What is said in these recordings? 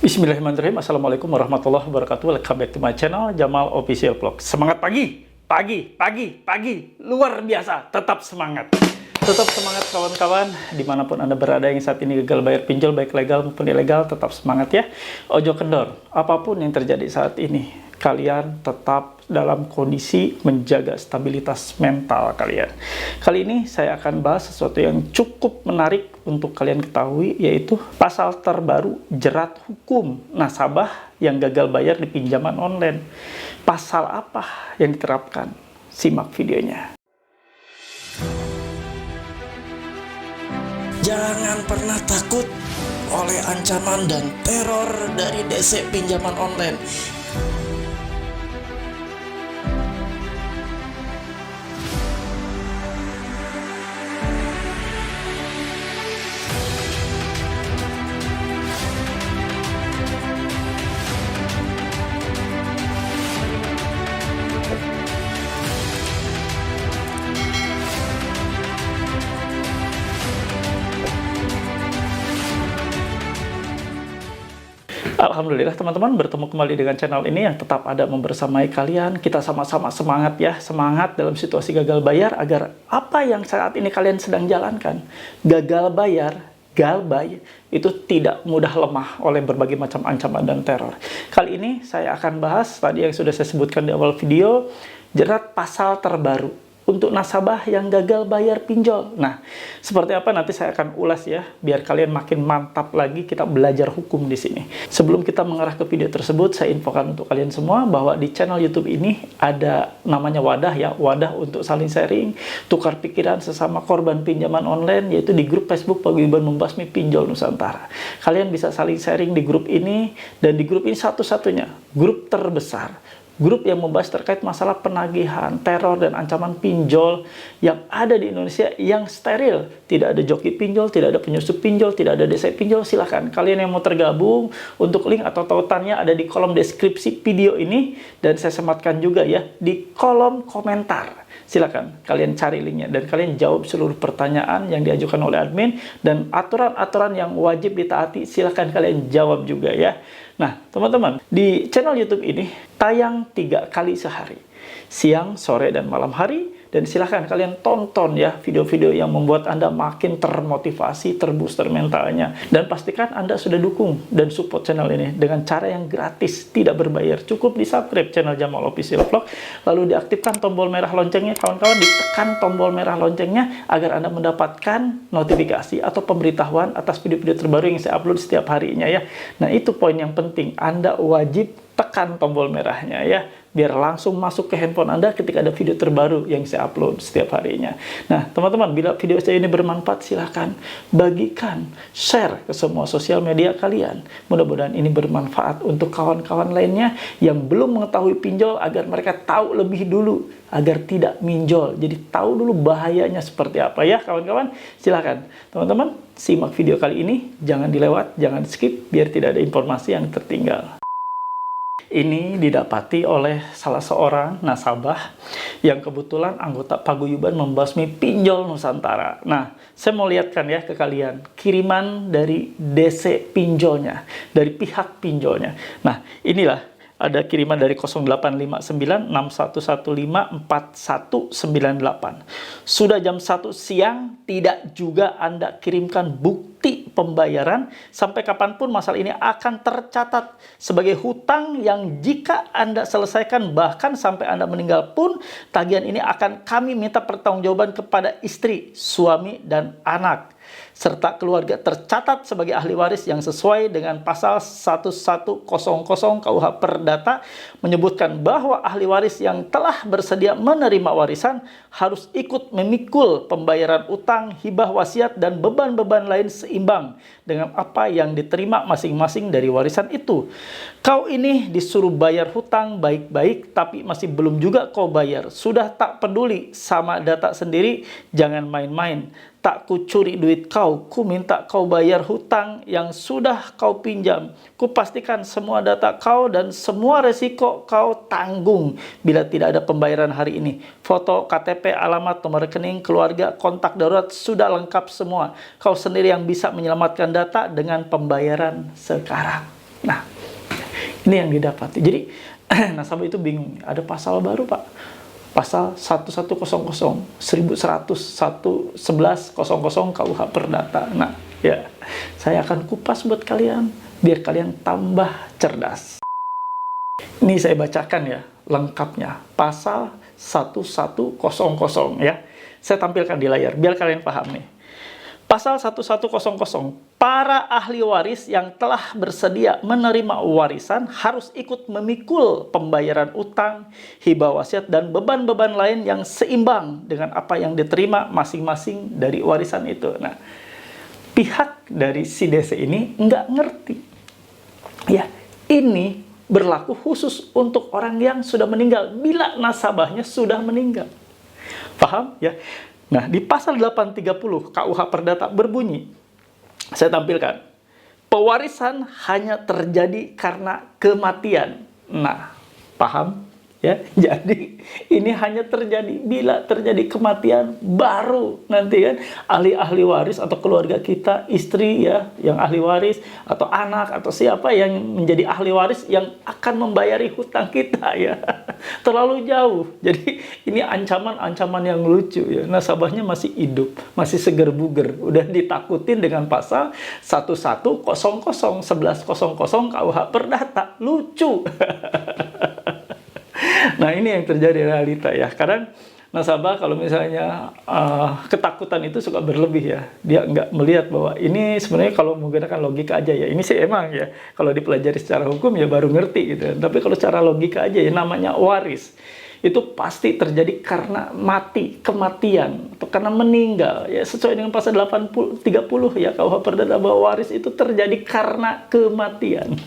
Bismillahirrahmanirrahim. Assalamualaikum warahmatullahi wabarakatuh. Welcome back to my channel, Jamal Official Vlog. Semangat pagi, pagi, luar biasa. Tetap semangat. Tetap semangat kawan-kawan, dimanapun Anda berada yang saat ini gagal bayar pinjol, baik legal maupun ilegal, tetap semangat ya. Ojo kendor, apapun yang terjadi saat ini, kalian tetap dalam kondisi menjaga stabilitas mental kalian. Kali ini saya akan bahas sesuatu yang cukup menarik untuk kalian ketahui, yaitu pasal terbaru jerat hukum nasabah yang gagal bayar di pinjaman online. Pasal apa yang diterapkan? Simak videonya. Jangan pernah takut oleh ancaman dan teror dari DC pinjaman online. Alhamdulillah teman-teman, bertemu kembali dengan channel ini yang tetap ada membersamai kalian. Kita sama-sama semangat ya, semangat dalam situasi gagal bayar agar apa yang saat ini kalian sedang jalankan, gagal bayar, itu tidak mudah lemah oleh berbagai macam ancaman dan teror. Kali ini saya akan bahas tadi yang sudah saya sebutkan di awal video, jerat pasal terbaru untuk nasabah yang gagal bayar pinjol. Nah, seperti apa nanti saya akan ulas ya, biar kalian makin mantap lagi kita belajar hukum di sini. Sebelum kita mengarah ke video tersebut, saya infokan untuk kalian semua bahwa di channel YouTube ini ada namanya wadah ya, wadah untuk saling sharing, tukar pikiran sesama korban pinjaman online, yaitu di grup Facebook Paguyuban Membasmi Pinjol Nusantara. Kalian bisa saling sharing di grup ini, dan di grup ini satu-satunya grup terbesar, grup yang membahas terkait masalah penagihan, teror, dan ancaman pinjol yang ada di Indonesia yang steril. Tidak ada joki pinjol, tidak ada penyusup pinjol, tidak ada desa pinjol. Silahkan kalian yang mau tergabung, untuk link atau tautannya ada di kolom deskripsi video ini, dan saya sematkan juga ya di kolom komentar. Silakan kalian cari linknya dan kalian jawab seluruh pertanyaan yang diajukan oleh admin, dan aturan-aturan yang wajib ditaati silakan kalian jawab juga ya. Nah teman-teman, di channel YouTube ini tayang 3 kali sehari, siang, sore, dan malam hari. Dan silahkan kalian tonton ya video-video yang membuat Anda makin termotivasi, terbooster mentalnya. Dan pastikan Anda sudah dukung dan support channel ini dengan cara yang gratis, tidak berbayar. Cukup di subscribe channel Jamal Official Vlog, lalu diaktifkan tombol merah loncengnya. Kawan-kawan, ditekan tombol merah loncengnya agar Anda mendapatkan notifikasi atau pemberitahuan atas video-video terbaru yang saya upload setiap harinya ya. Nah itu poin yang penting, Anda wajib tekan tombol merahnya ya, biar langsung masuk ke handphone Anda ketika ada video terbaru yang saya upload setiap harinya. Nah teman-teman, bila video saya ini bermanfaat, silahkan bagikan, share ke semua sosial media kalian. Mudah-mudahan ini bermanfaat untuk kawan-kawan lainnya yang belum mengetahui pinjol, agar mereka tahu lebih dulu, agar tidak minjol. Jadi tahu dulu bahayanya seperti apa ya kawan-kawan. Silahkan teman-teman simak video kali ini, jangan dilewat, jangan skip, biar tidak ada informasi yang tertinggal. Ini didapati oleh salah seorang nasabah yang kebetulan anggota Paguyuban Membasmi Pinjol Nusantara. Nah, saya mau lihatkan ya ke kalian kiriman dari DC pinjolnya, dari pihak pinjolnya. Nah, inilah ada kiriman dari 085961154198. Sudah jam 1 siang, tidak juga Anda kirimkan bukti pembayaran. Sampai kapanpun masalah ini akan tercatat sebagai hutang yang jika Anda selesaikan, bahkan sampai Anda meninggal pun, tagihan ini akan kami minta pertanggungjawaban kepada istri, suami, dan anak, serta keluarga tercatat sebagai ahli waris yang sesuai dengan pasal 1100 KUH Perdata, menyebutkan bahwa ahli waris yang telah bersedia menerima warisan harus ikut memikul pembayaran utang, hibah, wasiat, dan beban-beban lain seimbang dengan apa yang diterima masing-masing dari warisan itu. Kau ini disuruh bayar hutang baik-baik, tapi masih belum juga kau bayar. Sudah tak peduli sama data sendiri, jangan main-main. Tak kucuri duit kau, ku minta kau bayar hutang yang sudah kau pinjam. Ku pastikan semua data kau dan semua resiko kau tanggung bila tidak ada pembayaran hari ini. Foto, KTP, alamat, nomor rekening, keluarga, kontak darurat sudah lengkap semua. Kau sendiri yang bisa menyelamatkan data dengan pembayaran sekarang. Nah, Ini yang didapati. Jadi nasabah itu bingung. Ada pasal baru, Pak. Pasal 1100, 1100 KUH Perdata. Nah, ya, saya akan kupas buat kalian biar kalian tambah cerdas. Ini saya bacakan ya lengkapnya. Pasal 1100 ya. Saya tampilkan di layar biar kalian paham nih. Pasal 1100, para ahli waris yang telah bersedia menerima warisan harus ikut memikul pembayaran utang, hibah wasiat, dan beban-beban lain yang seimbang dengan apa yang diterima masing-masing dari warisan itu. Nah, pihak dari si DC ini nggak ngerti. Ya, ini berlaku khusus untuk orang yang sudah meninggal bila nasabahnya sudah meninggal. Paham ya? Nah, di pasal 830 KUH Perdata berbunyi, saya tampilkan, pewarisan hanya terjadi karena kematian. Nah, paham? Ya, jadi ini hanya terjadi bila terjadi kematian baru nanti kan ahli-ahli waris atau keluarga kita, istri ya yang ahli waris atau anak atau siapa yang menjadi ahli waris yang akan membayari hutang kita ya. Terlalu jauh. Jadi ini ancaman-ancaman yang lucu ya. Nasabahnya masih hidup, masih seger buger. Udah ditakutin dengan pasal 1100 KUH Perdata. Lucu. Nah, ini yang terjadi realita ya. Kadang nasabah kalau misalnya ketakutan itu suka berlebih ya. Dia nggak melihat bahwa ini sebenarnya kalau menggunakan logika aja ya. Ini sih emang ya. Kalau dipelajari secara hukum ya baru ngerti gitu. Tapi kalau secara logika aja ya namanya waris. Itu pasti terjadi karena mati, kematian, atau karena meninggal. Ya, sesuai dengan pasal 30 ya KUH Perdata bahwa waris itu terjadi karena kematian.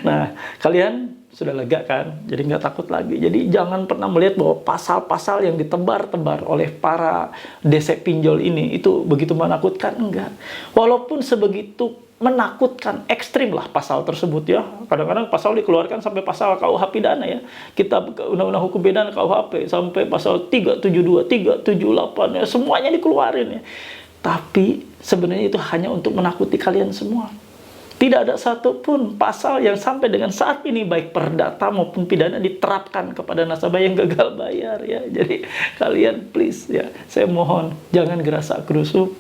Nah, kalian sudah lega kan? Jadi nggak takut lagi. Jadi jangan pernah melihat bahwa pasal-pasal yang ditebar-tebar oleh para DC pinjol ini itu begitu menakutkan. Enggak. Walaupun sebegitu menakutkan, ekstrim lah pasal tersebut ya. Kadang-kadang pasal dikeluarkan sampai pasal KUH pidana ya. Kitab Undang-Undang Hukum Pidana KUHP sampai pasal 372, 378 ya. Semuanya dikeluarin ya. Tapi sebenarnya itu hanya untuk menakuti kalian semua. Tidak ada satupun pasal yang sampai dengan saat ini baik perdata maupun pidana diterapkan kepada nasabah yang gagal bayar ya. Jadi kalian please ya, saya mohon jangan gerasa gerusuk,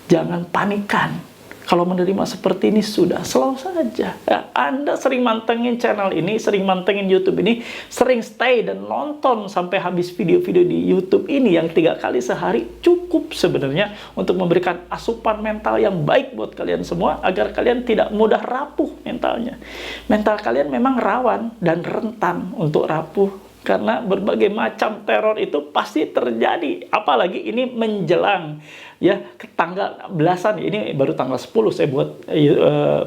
jangan panikan. Kalau menerima seperti ini sudah slow saja. Ya, Anda sering mantengin channel ini, sering mantengin YouTube ini, sering stay dan nonton sampai habis video-video di YouTube ini yang 3 kali sehari cukup sebenarnya untuk memberikan asupan mental yang baik buat kalian semua agar kalian tidak mudah rapuh mentalnya. Mental kalian memang rawan dan rentan untuk rapuh karena berbagai macam teror itu pasti terjadi. Apalagi ini menjelang ya ke tanggal belasan, ini baru tanggal 10 saya buat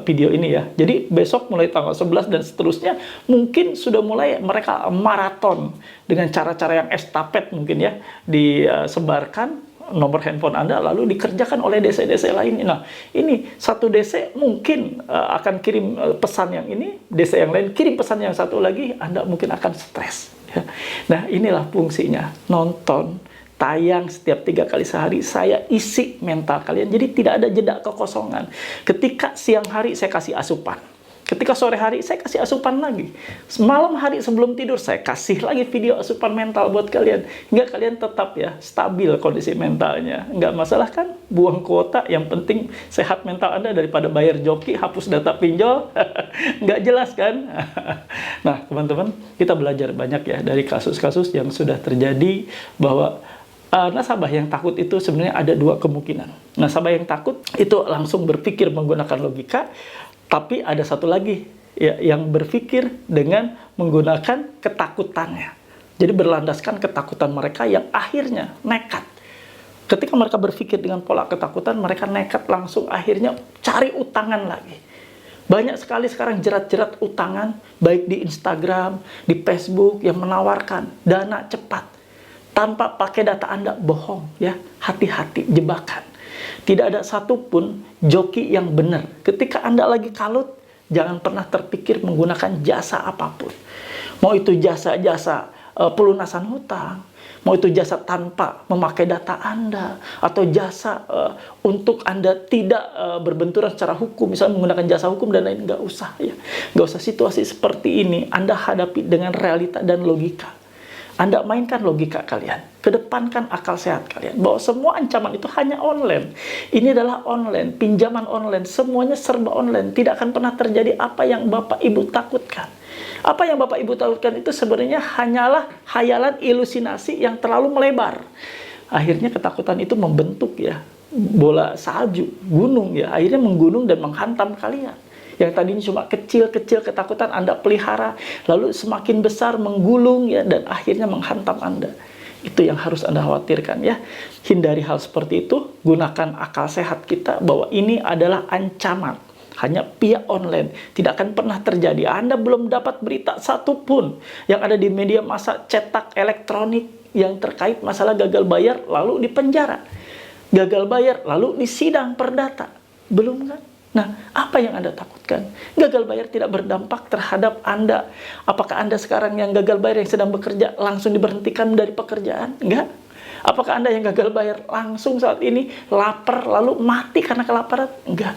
video ini ya. Jadi besok mulai tanggal 11 dan seterusnya mungkin sudah mulai mereka maraton dengan cara-cara yang estafet mungkin ya, disebarkan nomor handphone Anda lalu dikerjakan oleh DC-DC lain. Nah, ini satu DC mungkin akan kirim pesan yang ini, DC yang lain kirim pesan yang satu lagi, Anda mungkin akan stres. Ya. Nah, inilah fungsinya nonton tayang setiap 3 kali sehari, saya isi mental kalian. Jadi tidak ada jeda kekosongan. Ketika siang hari saya kasih asupan. Ketika sore hari saya kasih asupan lagi. Malam hari sebelum tidur saya kasih lagi video asupan mental buat kalian. Hingga kalian tetap ya stabil kondisi mentalnya. Nggak masalah kan? Buang kuota, yang penting sehat mental Anda daripada bayar joki, hapus data pinjol. Nggak jelas kan? Nah teman-teman, kita belajar banyak ya dari kasus-kasus yang sudah terjadi bahwa nasabah yang takut itu sebenarnya ada 2 kemungkinan. Nasabah yang takut itu langsung berpikir menggunakan logika, tapi ada satu lagi ya, yang berpikir dengan menggunakan ketakutannya. Jadi berlandaskan ketakutan mereka yang akhirnya nekat. Ketika mereka berpikir dengan pola ketakutan, mereka nekat langsung akhirnya cari utangan lagi. Banyak sekali sekarang jerat-jerat utangan, baik di Instagram, di Facebook yang menawarkan dana cepat. Tanpa pakai data Anda, bohong ya, hati-hati, jebakan. Tidak ada satupun joki yang benar. Ketika Anda lagi kalut, jangan pernah terpikir menggunakan jasa apapun. Mau itu jasa-jasa pelunasan hutang, Mau itu jasa tanpa memakai data Anda, atau jasa untuk Anda tidak berbenturan secara hukum, misalnya menggunakan jasa hukum dan lain, nggak usah ya. Nggak usah. Situasi seperti ini Anda hadapi dengan realita dan logika. Anda mainkan logika kalian, kedepankan akal sehat kalian, bahwa semua ancaman itu hanya online. Ini adalah online, pinjaman online, semuanya serba online. Tidak akan pernah terjadi apa yang Bapak Ibu takutkan. Apa yang Bapak Ibu takutkan itu sebenarnya hanyalah hayalan, ilusinasi yang terlalu melebar. Akhirnya ketakutan itu membentuk ya, bola salju, gunung ya, akhirnya menggunung dan menghantam kalian. Yang tadinya cuma kecil-kecil ketakutan Anda pelihara, lalu semakin besar menggulung ya, dan akhirnya menghantam Anda. Itu yang harus Anda khawatirkan ya. Hindari hal seperti itu, gunakan akal sehat kita bahwa ini adalah ancaman. Hanya via online, tidak akan pernah terjadi. Anda belum dapat berita satupun yang ada di media massa cetak elektronik yang terkait masalah gagal bayar lalu dipenjara. Gagal bayar lalu disidang perdata. Belum kan? Nah, apa yang Anda takutkan? Gagal bayar tidak berdampak terhadap Anda. Apakah Anda sekarang yang gagal bayar yang sedang bekerja langsung diberhentikan dari pekerjaan? Enggak. Apakah Anda yang gagal bayar langsung saat ini lapar lalu mati karena kelaparan? Enggak.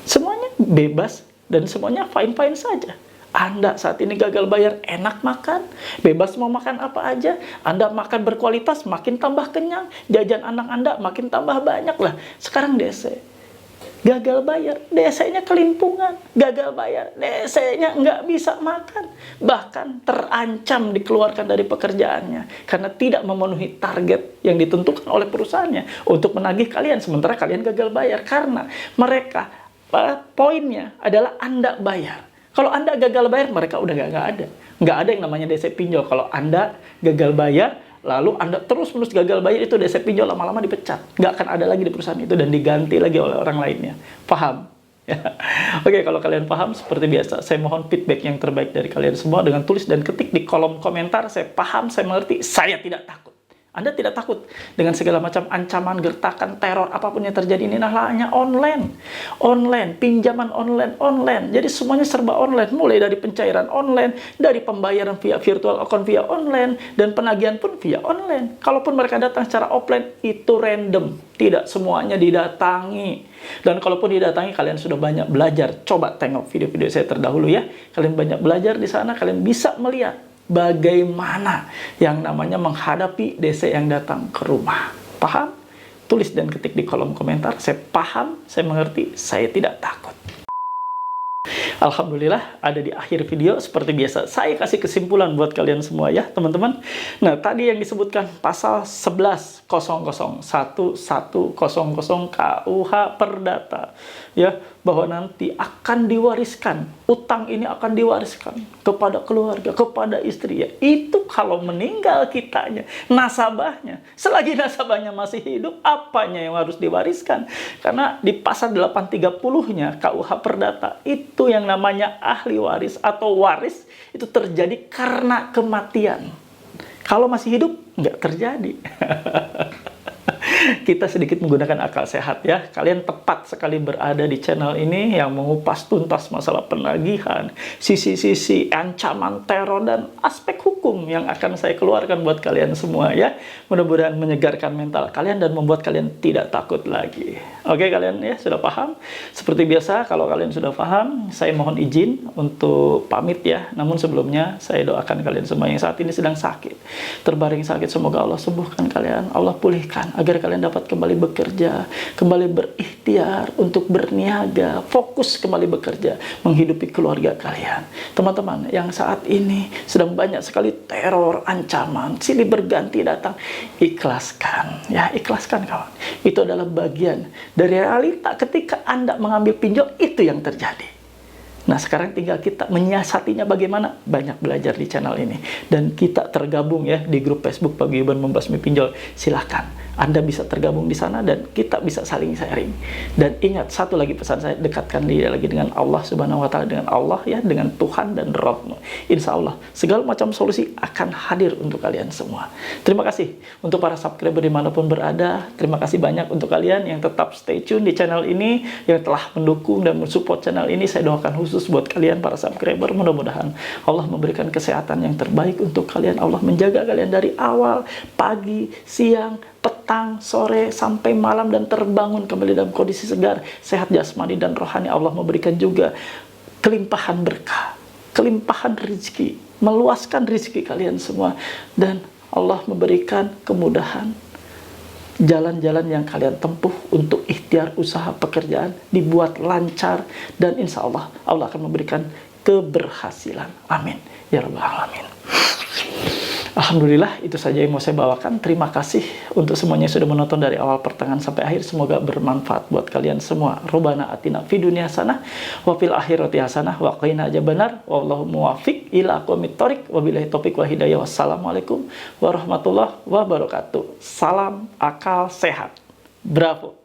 Semuanya bebas dan semuanya fine-fine saja. Anda saat ini gagal bayar, enak makan, bebas mau makan apa aja. Anda makan berkualitas, makin tambah kenyang. Jajan anak Anda makin tambah banyak lah. Sekarang DC. Gagal bayar, DC-nya kelimpungan. Gagal bayar, DC-nya nggak bisa makan. Bahkan terancam dikeluarkan dari pekerjaannya. Karena tidak memenuhi target yang ditentukan oleh perusahaannya untuk menagih kalian. Sementara kalian gagal bayar. Karena mereka, poinnya adalah Anda bayar. Kalau Anda gagal bayar, mereka udah nggak ada. Nggak ada yang namanya DC pinjol. Kalau Anda gagal bayar, lalu Anda terus-menerus gagal bayar, itu DC pinjol lama-lama dipecat. Nggak akan ada lagi di perusahaan itu dan diganti lagi oleh orang lainnya. Paham? Ya. Oke, kalau kalian paham, seperti biasa, saya mohon feedback yang terbaik dari kalian semua dengan tulis dan ketik di kolom komentar. Saya paham, saya mengerti, saya tidak takut. Anda tidak takut dengan segala macam ancaman, gertakan, teror, apapun yang terjadi ini hanya online. Online, pinjaman online, online. Jadi semuanya serba online, mulai dari pencairan online, dari pembayaran via virtual account via online, dan penagihan pun via online. Kalaupun mereka datang secara offline, itu random. Tidak semuanya didatangi. Dan kalaupun didatangi, kalian sudah banyak belajar. Coba tengok video-video saya terdahulu ya. Kalian banyak belajar di sana, kalian bisa melihat bagaimana yang namanya menghadapi DC yang datang ke rumah. Paham? Tulis dan ketik di kolom komentar. Saya paham, saya mengerti, saya tidak takut. Alhamdulillah, ada di akhir video. Seperti biasa, saya kasih kesimpulan buat kalian semua ya, teman-teman. Nah, tadi yang disebutkan pasal 11.00.1100 KUH Perdata, ya, bahwa nanti akan diwariskan, utang ini akan diwariskan kepada keluarga, kepada istri, ya. Itu kalau meninggal kitanya, nasabahnya. Selagi nasabahnya masih hidup, apanya yang harus diwariskan? Karena di pasal 830-nya KUH Perdata, itu yang namanya ahli waris atau waris itu terjadi karena kematian. Kalau masih hidup, nggak terjadi. Kita sedikit menggunakan akal sehat ya. Kalian tepat sekali berada di channel ini yang mengupas tuntas masalah penagihan, sisi-sisi ancaman teror dan aspek hukum yang akan saya keluarkan buat kalian semua ya. Mudah-mudahan menyegarkan mental kalian dan membuat kalian tidak takut lagi. Oke, kalian ya sudah paham? Seperti biasa, kalau kalian sudah paham, saya mohon izin untuk pamit ya. Namun sebelumnya saya doakan kalian semua yang saat ini sedang sakit, terbaring sakit, semoga Allah sembuhkan kalian, Allah pulihkan agar kalian dapat kembali bekerja, kembali berikhtiar untuk berniaga, fokus kembali bekerja, menghidupi keluarga kalian. Teman-teman yang saat ini sedang banyak sekali teror, ancaman, silih berganti datang, ikhlaskan ya, ikhlaskan kawan. Itu adalah bagian dari realita ketika Anda mengambil pinjol, itu yang terjadi. Nah, sekarang tinggal kita menyiasatinya bagaimana? Banyak belajar di channel ini. Dan kita tergabung ya di grup Facebook Paguyuban Membasmi Pinjol. Silahkan, Anda bisa tergabung di sana dan kita bisa saling sharing. Dan ingat, satu lagi pesan saya, dekatkan diri lagi dengan Allah Subhanahu wa Ta'ala, dengan Allah ya, dengan Tuhan dan Rabbmu. Insya Allah, segala macam solusi akan hadir untuk kalian semua. Terima kasih untuk para subscriber dimanapun berada. Terima kasih banyak untuk kalian yang tetap stay tune di channel ini, yang telah mendukung dan mensupport channel ini. Saya doakan khusus khusus buat kalian para subscriber. Mudah-mudahan Allah memberikan kesehatan yang terbaik untuk kalian. Allah menjaga kalian dari awal, pagi, siang, petang, sore, sampai malam, dan terbangun kembali dalam kondisi segar, sehat jasmani dan rohani. Allah memberikan juga kelimpahan berkah, kelimpahan rezeki, meluaskan rezeki kalian semua, dan Allah memberikan kemudahan. Jalan-jalan yang kalian tempuh untuk ikhtiar usaha pekerjaan dibuat lancar, dan insya Allah Allah akan memberikan keberhasilan. Amin ya rabbal alamin. Alhamdulillah, itu saja yang mau saya bawakan. Terima kasih untuk semuanya yang sudah menonton dari awal pertengahan sampai akhir. Semoga bermanfaat buat kalian semua. Rabbana atina fid dunya hasanah wa fil akhirati hasanah wa qina adzabannar. Wallahu muwaffiq ila aqwamit thoriq. Wabillahi taufiq wa hidayah. Wassalamualaikum warahmatullahi wabarakatuh. Salam akal sehat. Bravo.